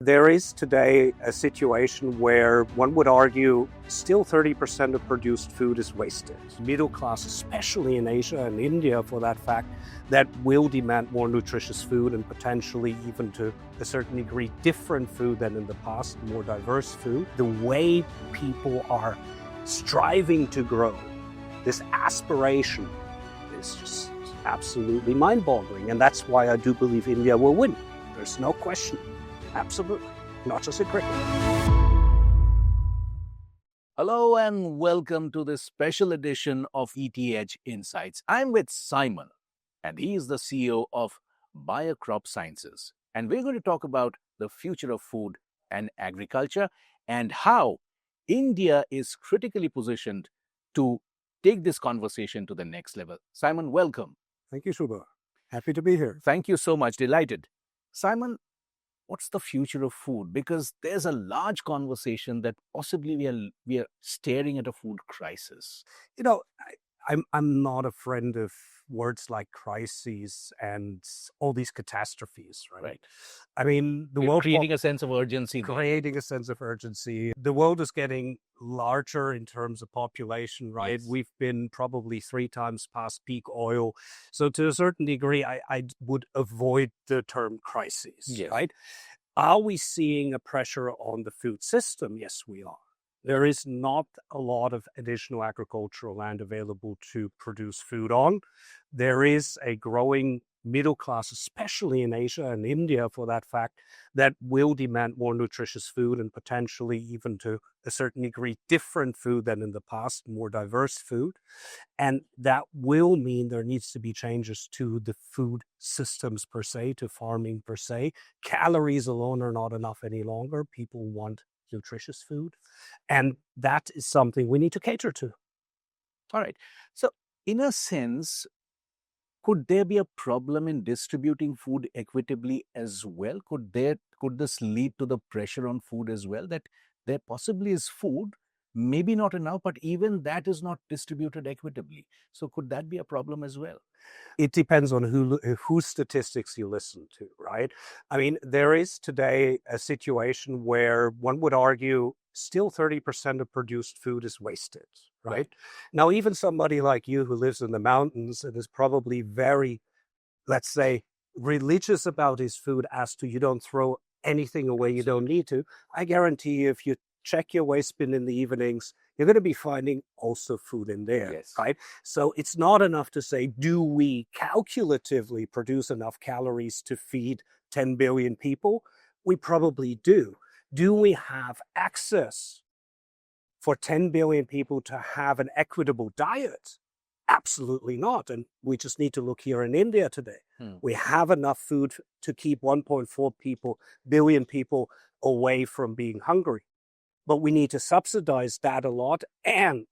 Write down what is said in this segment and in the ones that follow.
There is today a situation where one would argue still 30% of produced food is wasted. Middle class, especially in Asia and India for that fact, that will demand more nutritious food and potentially even to a certain degree different food than in the past, more diverse food. The way people are striving to grow, this aspiration is just absolutely mind-boggling. And that's why I do believe India will win. There's no question. Absolutely. Not just a cricket. Hello and welcome to this special edition of ETH Insights. I'm with Simon and he is the CEO of Biocrop Sciences. And we're going to talk about the future of food and agriculture and how India is critically positioned to take this conversation to the next level. Simon, welcome. Thank you, Shubha. Happy to be here. Thank you so much. Delighted. Simon, what's the future of food? Because there's a large conversation that possibly we are staring at a food crisis. You know, I'm not a friend of words like crises and all these catastrophes, right? I mean, the world creating a sense of urgency. Creating a sense of urgency. The world is getting larger in terms of population, right? Yes. We've been probably 3 times past peak oil. So to a certain degree, I would avoid the term crises, Yes. right? Are we seeing a pressure on the food system? Yes, we are. There is not a lot of additional agricultural land available to produce food on. There is a growing middle class, especially in Asia and India for that fact, that will demand more nutritious food and potentially even to a certain degree different food than in the past, more diverse food. And that will mean there needs to be changes to the food systems per se, to farming per se. Calories alone are not enough any longer. People want nutritious food. And that is something we need to cater to. All right. So in a sense, could there be a problem in distributing food equitably as well? Could this lead to the pressure on food as well, that there possibly is food, maybe not enough, but even that is not distributed equitably? So could that be a problem as well? It depends on whose statistics you listen to, right? I mean, there is today a situation where one would argue still 30% of produced food is wasted, right? Now, even somebody like you who lives in the mountains and is probably very, let's say, religious about his food as to you don't throw anything away you don't need to, I guarantee you if you check your waste bin in the evenings, you're going to be finding also food in there, Yes. right? So it's not enough to say, do we calculatively produce enough calories to feed 10 billion people? We probably do. Do we have access for 10 billion people to have an equitable diet? Absolutely not. And we just need to look here in India today. We have enough food to keep 1.4 billion people away from being hungry. But we need to subsidize that a lot, and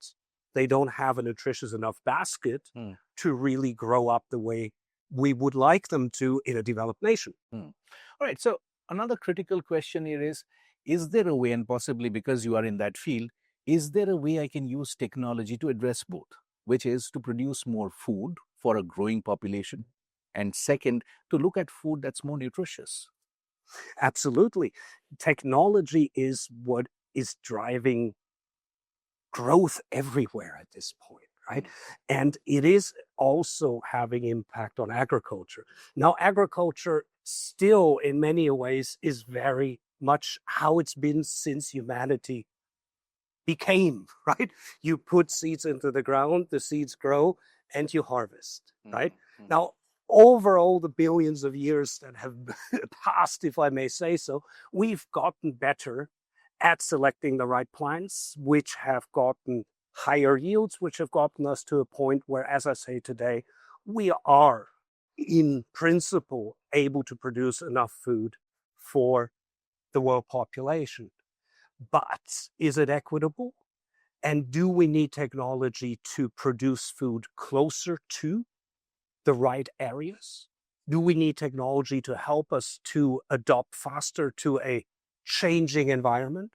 they don't have a nutritious enough basket to really grow up the way we would like them to in a developed nation. All right. So another critical question here is there a way, and possibly because you are in that field, is there a way I can use technology to address both, which is to produce more food for a growing population, and second, to look at food that's more nutritious? Absolutely. Technology is what is driving growth everywhere at this point, right? And it is also having impact on agriculture. Now, agriculture still in many ways is very much how it's been since humanity became, right? You put seeds into the ground, the seeds grow, and you harvest, right? Now, over all the billions of years that have passed, if I may say so, we've gotten better at selecting the right plants, which have gotten higher yields, which have gotten us to a point where, as I say today, we are in principle able to produce enough food for the world population. But is it equitable? And do we need technology to produce food closer to the right areas? Do we need technology to help us to adopt faster to a changing environment?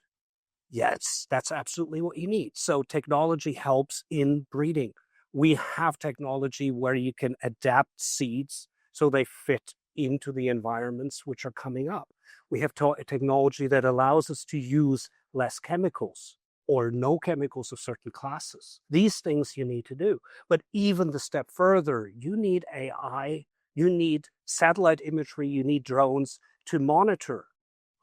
Yes, that's absolutely what you need. So technology helps in breeding. We have technology where you can adapt seeds so they fit into the environments which are coming up. We have technology that allows us to use less chemicals or no chemicals of certain classes. These things you need to do. But even the step further, you need AI, you need satellite imagery, you need drones to monitor.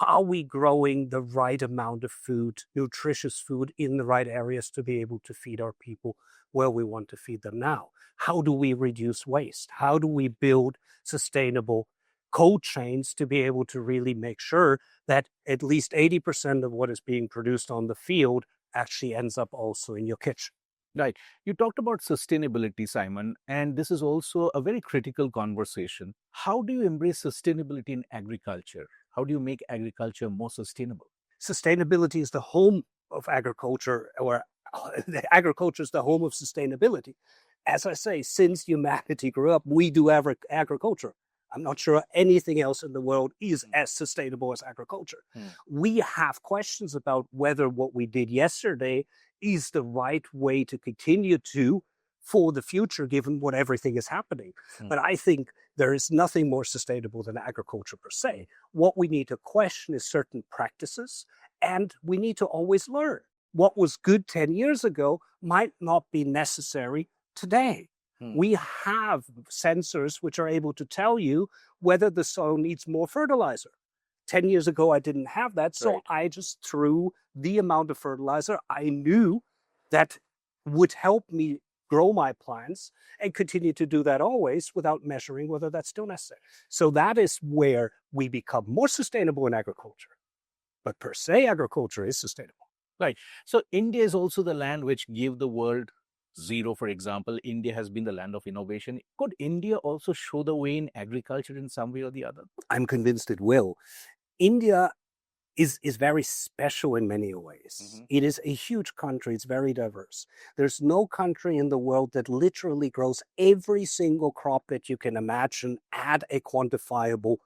Are we growing the right amount of food, nutritious food in the right areas to be able to feed our people where we want to feed them now? How do we reduce waste? How do we build sustainable cold chains to be able to really make sure that at least 80% of what is being produced on the field actually ends up also in your kitchen? Right. You talked about sustainability, Simon, and this is also a very critical conversation. How do you embrace sustainability in agriculture? How do you make agriculture more sustainable? Sustainability is the home of agriculture, or agriculture is the home of sustainability. As I say, since humanity grew up, we do agriculture. I'm not sure anything else in the world is as sustainable as agriculture. We have questions about whether what we did yesterday is the right way to continue to for the future, given what everything is happening. But I think there is nothing more sustainable than agriculture per se. What we need to question is certain practices, and we need to always learn. What was good 10 years ago might not be necessary today. We have sensors which are able to tell you whether the soil needs more fertilizer. 10 years ago, I didn't have that, so I just threw the amount of fertilizer I knew that would help me grow my plants and continue to do that always without measuring whether that's still necessary. So that is where we become more sustainable in agriculture. But per se, agriculture is sustainable. Right. So India is also the land which gave the world zero, for example. India has been the land of innovation. Could India also show the way in agriculture in some way or the other? I'm convinced it will. India is very special in many ways. It is a huge country. It's very diverse. There's no country in the world that literally grows every single crop that you can imagine at a quantifiable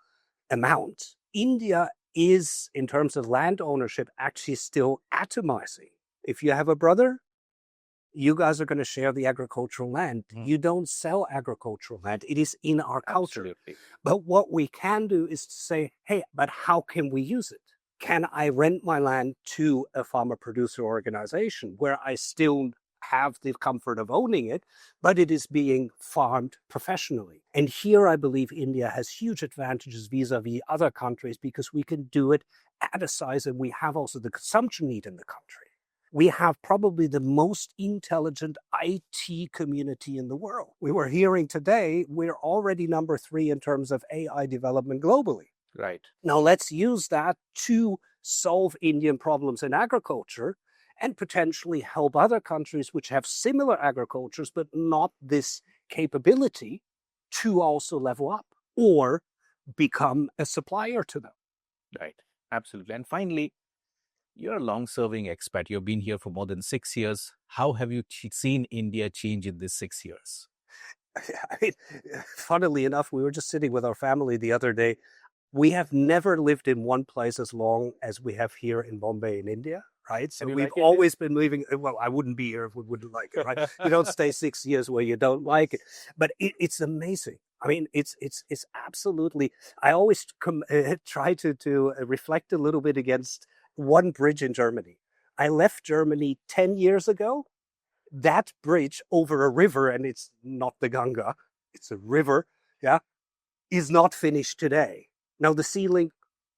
amount. India is, in terms of land ownership, actually still atomizing. If you have a brother, you guys are going to share the agricultural land. You don't sell agricultural land. It is in our culture. Absolutely. But what we can do is to say, hey, but how can we use it? Can I rent my land to a farmer-producer organization where I still have the comfort of owning it, but it is being farmed professionally? And here I believe India has huge advantages vis-a-vis other countries because we can do it at a size, and we have also the consumption need in the country. We have probably the most intelligent IT community in the world. We were hearing today, we're already number 3 in terms of AI development globally. Right. Now let's use that to solve Indian problems in agriculture and potentially help other countries which have similar agricultures but not this capability to also level up or become a supplier to them. Right. Absolutely. And finally, you're a long-serving expat. You've been here for more than 6 years. How have you seen India change in these 6 years? I mean, funnily enough, we were just sitting with our family the other day. We have never lived in one place as long as we have here in Bombay in India, right? So we've always been moving. Well, I wouldn't be here if we wouldn't like it, right? You don't stay 6 years where you don't like it. But it's amazing. I mean, it's absolutely. I always try to reflect a little bit against one bridge in Germany. I left Germany 10 years ago. That bridge over a river, and it's not the Ganga, it's a river, yeah, is not finished today. Now, the sea link,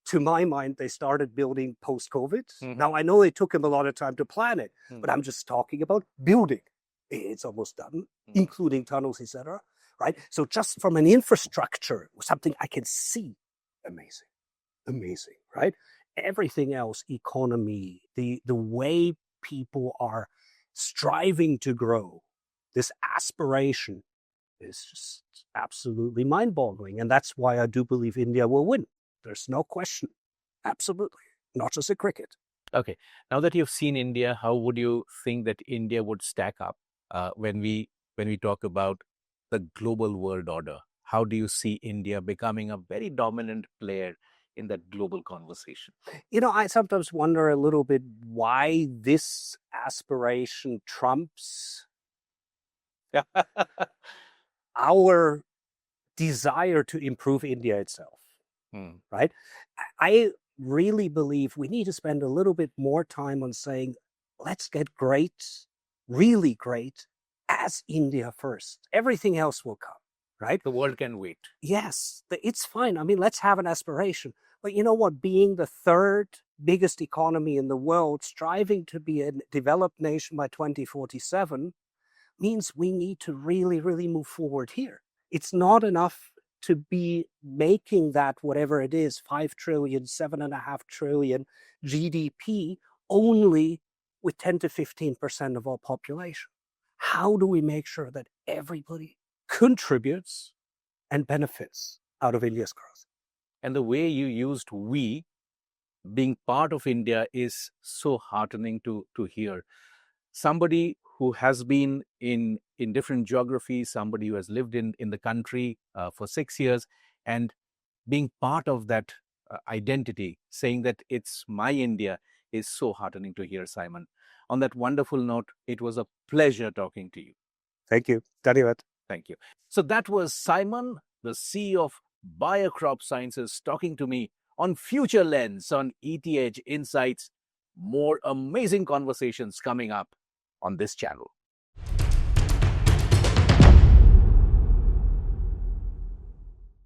to my mind, they started building post-COVID. Now, I know it took them a lot of time to plan it, but I'm just talking about building. It's almost done, including tunnels, etc. Right? So just from an infrastructure, something I can see, amazing, right? Everything else, economy, the way people are striving to grow, this aspiration is just absolutely mind-boggling. And that's why I do believe India will win. There's no question. Absolutely. Not just a cricket. Okay. Now that you've seen India, how would you think that India would stack up when we talk about the global world order? How do you see India becoming a very dominant player in that global conversation? You know, I sometimes wonder a little bit why this aspiration trumps our desire to improve India itself, Hmm. right? I really believe we need to spend a little bit more time on saying, let's get great, really great, as India first. Everything else will come, right? The world can wait. Yes, it's fine. I mean, let's have an aspiration. But you know what? Being the third biggest economy in the world, striving to be a developed nation by 2047, means we need to really, really move forward here. It's not enough to be making that, whatever it is, 5 trillion, 7.5 trillion GDP only with 10 to 15% of our population. How do we make sure that everybody contributes and benefits out of India's growth? And the way you used we, being part of India, is so heartening to hear. Somebody who has been in different geographies, somebody who has lived in the country for 6 years, and being part of that identity, saying that it's my India, is so heartening to hear, Simon. On that wonderful note, it was a pleasure talking to you. Thank you. Dhanyavad. Thank you. So that was Simon, the CEO of Biocrop Sciences, talking to me on Future Lens on ETH Insights. More amazing conversations coming up on this channel.